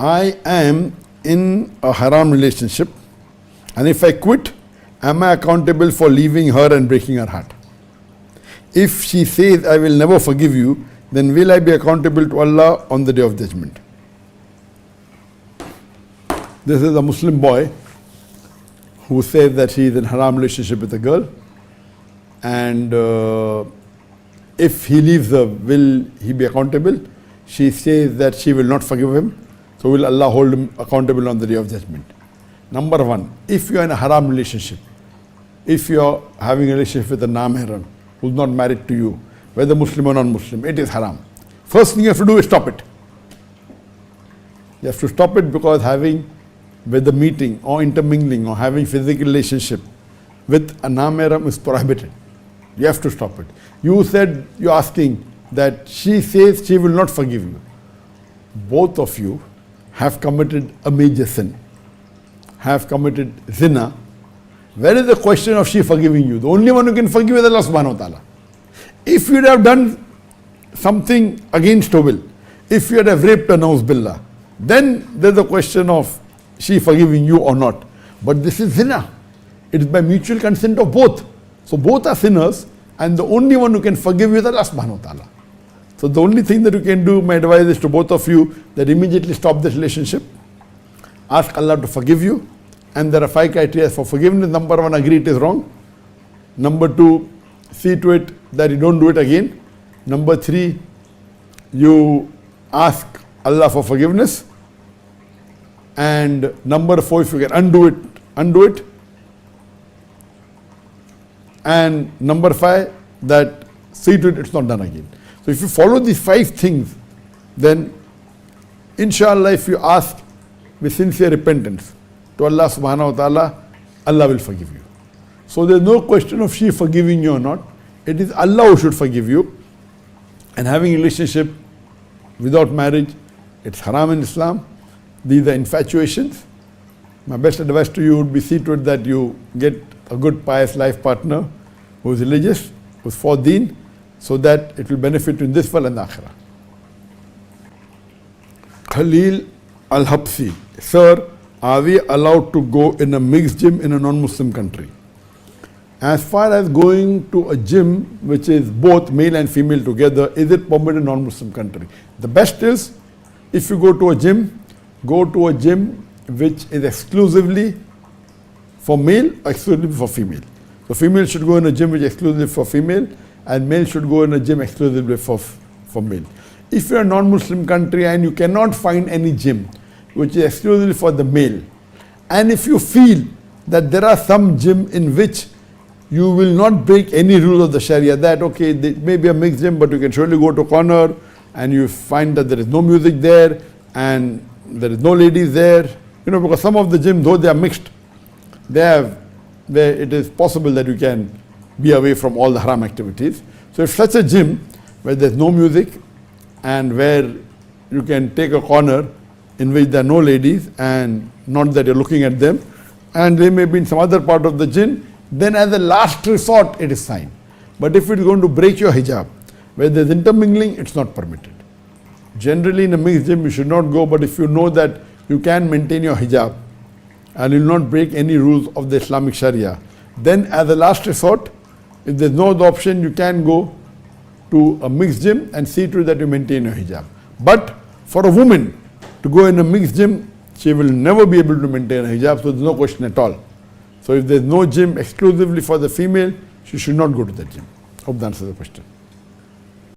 I am in a haram relationship, and if I quit, am I accountable for leaving her and breaking her heart? If she says, I will never forgive you, then will I be accountable to Allah on the Day of Judgment? This is a Muslim boy who says that he is in a haram relationship with a girl, and if he leaves her, will he be accountable? She says that she will not forgive him, so will Allah hold him accountable on the Day of Judgment? Number one, if you are in a haram relationship, if you are having a relationship with a non-mahram who is not married to you, whether Muslim or non-Muslim, it is haram. First thing you have to do is stop it. You have to stop it, because having, whether meeting or intermingling or having physical relationship with a non-mahram is prohibited. You have to stop it. You said, you're asking that she says she will not forgive you. Both of you have committed a major sin, have committed zina. Where is the question of she forgiving you? The only one who can forgive is Allah subhanahu wa ta'ala. If you'd have done something against her will, if you'd have raped her, na'uz billah, then there's a question of she forgiving you or not. But this is zina. It is by mutual consent of both. So both are sinners, and the only one who can forgive you is Allah subhanahu wa ta'ala. So the only thing that you can do, my advice is to both of you, that immediately stop this relationship. Ask Allah to forgive you. And there are 5 criteria for forgiveness. Number 1, agree it is wrong. Number 2, see to it that you don't do it again. Number 3, you ask Allah for forgiveness. And number 4, if you can undo it, undo it. And number 5, that see to it it's not done again. So if you follow these 5 things, then inshallah, if you ask with sincere repentance to Allah subhanahu wa ta'ala, Allah will forgive you. So there's no question of she forgiving you or not. It is Allah who should forgive you. And having a relationship without marriage, it's haram in Islam. These are infatuations. My best advice to you would be, see to it that you get a good pious life partner who is religious, who is for deen, so that it will benefit you in this world and the akhirah. Khalil Al-Habsi: Sir, are we allowed to go in a mixed gym in a non-Muslim country? As far as going to a gym which is both male and female together, is it permitted in a non-Muslim country? The best is, if you go to a gym which is exclusively for male or exclusively for female. So female should go in a gym which is exclusively for female, and male should go in a gym exclusively for male. If you are a non-Muslim country and you cannot find any gym which is exclusively for the male, and if you feel that there are some gym in which you will not break any rules of the Sharia, that okay, there may be a mixed gym, but you can surely go to a corner and you find that there is no music there and there is no ladies there, because some of the gyms, though they are mixed, where it is possible that you can be away from all the haram activities. So if such a gym where there is no music and where you can take a corner in which there are no ladies, and not that you're looking at them, and they may be in some other part of the gym, then as a last resort it is fine. But if it is going to break your hijab, where there is intermingling, it's not permitted. Generally in a mixed gym you should not go, but if you know that you can maintain your hijab and you will not break any rules of the Islamic Sharia, then as a last resort, if there is no other option, you can go to a mixed gym and see to it that you maintain your hijab. But for a woman to go in a mixed gym, she will never be able to maintain her hijab, so there is no question at all. So if there is no gym exclusively for the female, she should not go to that gym. Hope that answers the question.